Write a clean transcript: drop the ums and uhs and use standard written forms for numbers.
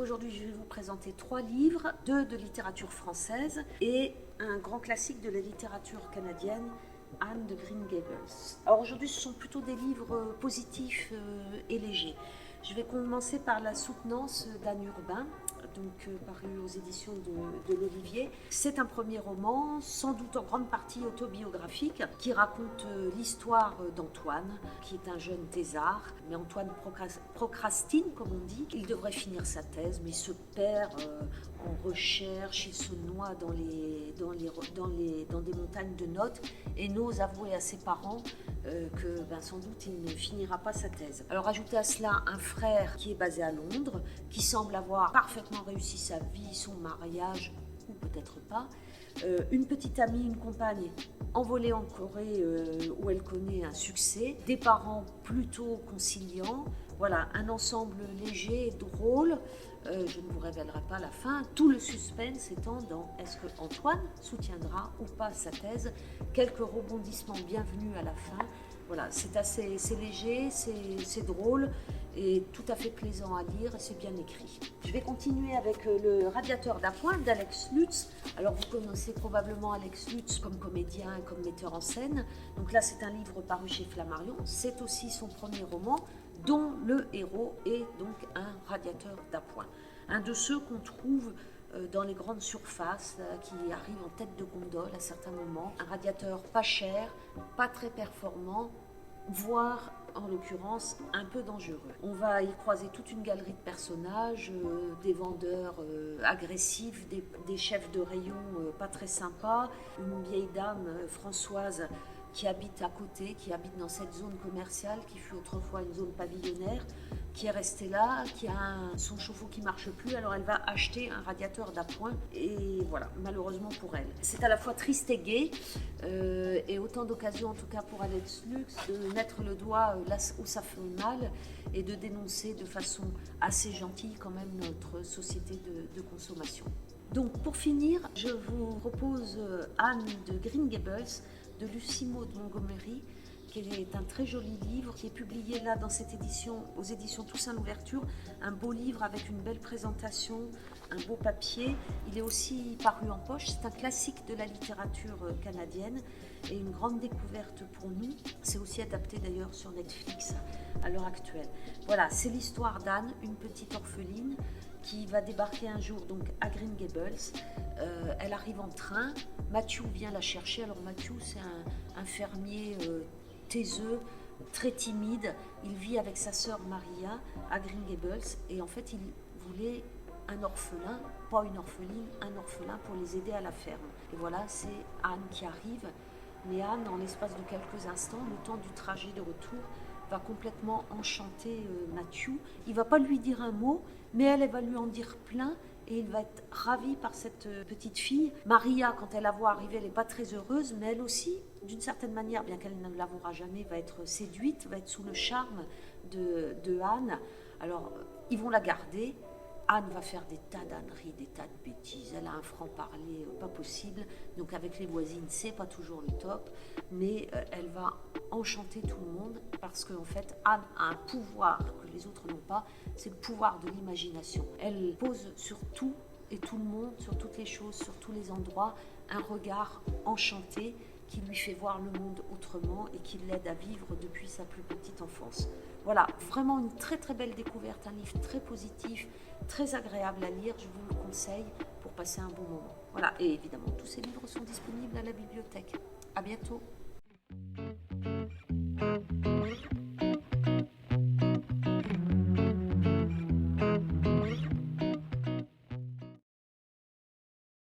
Donc aujourd'hui, je vais vous présenter 3 livres, 2 de littérature française et un grand classique de la littérature canadienne, Anne de Green Gables. Alors aujourd'hui, ce sont plutôt des livres positifs et légers. Je vais commencer par La soutenance d'Anne Urbain, paru aux éditions de l'Olivier. C'est un premier roman, sans doute en grande partie autobiographique, qui raconte l'histoire d'Antoine, qui est un jeune thésard. Mais Antoine procrastine, comme on dit. Il devrait finir sa thèse, mais il se perd en recherche, il se noie dans des montagnes de notes et n'ose avouer à ses parents que sans doute il ne finira pas sa thèse. Alors ajoutez à cela un frère qui est basé à Londres, qui semble avoir parfaitement réussi sa vie, son mariage, ou peut-être pas, une petite amie, une compagne envolée en Corée où elle connaît un succès, des parents plutôt conciliants, voilà, un ensemble léger et drôle. Je ne vous révélerai pas la fin. Tout le suspense étant dans est-ce que Antoine soutiendra ou pas sa thèse. Quelques rebondissements bienvenus à la fin. Voilà, c'est léger, c'est drôle et tout à fait plaisant à lire et c'est bien écrit. Je vais continuer avec Le radiateur d'appoint d'Alex Lutz. Alors vous connaissez probablement Alex Lutz comme comédien et comme metteur en scène. Donc là c'est un livre paru chez Flammarion. C'est aussi son premier roman dont le héros est donc un radiateur d'appoint. Un de ceux qu'on trouve dans les grandes surfaces qui arrivent en tête de gondole à certains moments. Un radiateur pas cher, pas très performant, voire en l'occurrence un peu dangereux. On va y croiser toute une galerie de personnages, des vendeurs agressifs, des chefs de rayon pas très sympas, une vieille dame, Françoise, qui habite à côté, qui habite dans cette zone commerciale qui fut autrefois une zone pavillonnaire, qui est restée là, qui a son chauffe-eau qui ne marche plus, alors elle va acheter un radiateur d'appoint et voilà, malheureusement pour elle. C'est à la fois triste et gai et autant d'occasions en tout cas pour Alex Lutz de mettre le doigt là où ça fait mal et de dénoncer de façon assez gentille quand même notre société de consommation. Donc pour finir, je vous propose Anne de Green Gables de Lucie Maud Montgomery, qui est un très joli livre, qui est publié là dans cette édition, aux éditions Toussaint Louverture, un beau livre avec une belle présentation, un beau papier. Il est aussi paru en poche, c'est un classique de la littérature canadienne et une grande découverte pour nous. C'est aussi adapté d'ailleurs sur Netflix à l'heure actuelle. Voilà, c'est l'histoire d'Anne, une petite orpheline qui va débarquer un jour donc à Green Gables. Elle arrive en train, Matthew vient la chercher. Alors Matthew c'est un fermier taiseux, très timide. Il vit avec sa sœur Maria à Green Gables et en fait il voulait un orphelin, pas une orpheline, un orphelin pour les aider à la ferme. Et voilà, c'est Anne qui arrive. Mais Anne, en l'espace de quelques instants, le temps du trajet de retour, va complètement enchanter Matthew. Il va pas lui dire un mot, mais elle va lui en dire plein et il va être ravi par cette petite fille. Maria, quand elle la voit arriver, elle n'est pas très heureuse, mais elle aussi, d'une certaine manière, bien qu'elle ne l'avouera jamais, va être séduite, va être sous le charme de Anne. Alors, ils vont la garder. Anne va faire des tas d'âneries, des tas de bêtises. Elle a un franc-parler pas possible. Donc avec les voisines, c'est pas toujours le top. Mais elle va enchanter tout le monde parce qu'en fait, Anne a un pouvoir que les autres n'ont pas. C'est le pouvoir de l'imagination. Elle pose sur tout et tout le monde, sur toutes les choses, sur tous les endroits, un regard enchanté qui lui fait voir le monde autrement et qui l'aide à vivre depuis sa plus petite enfance. Voilà, vraiment une très très belle découverte, un livre très positif, très agréable à lire, je vous le conseille pour passer un bon moment. Voilà, et évidemment tous ces livres sont disponibles à la bibliothèque. À bientôt.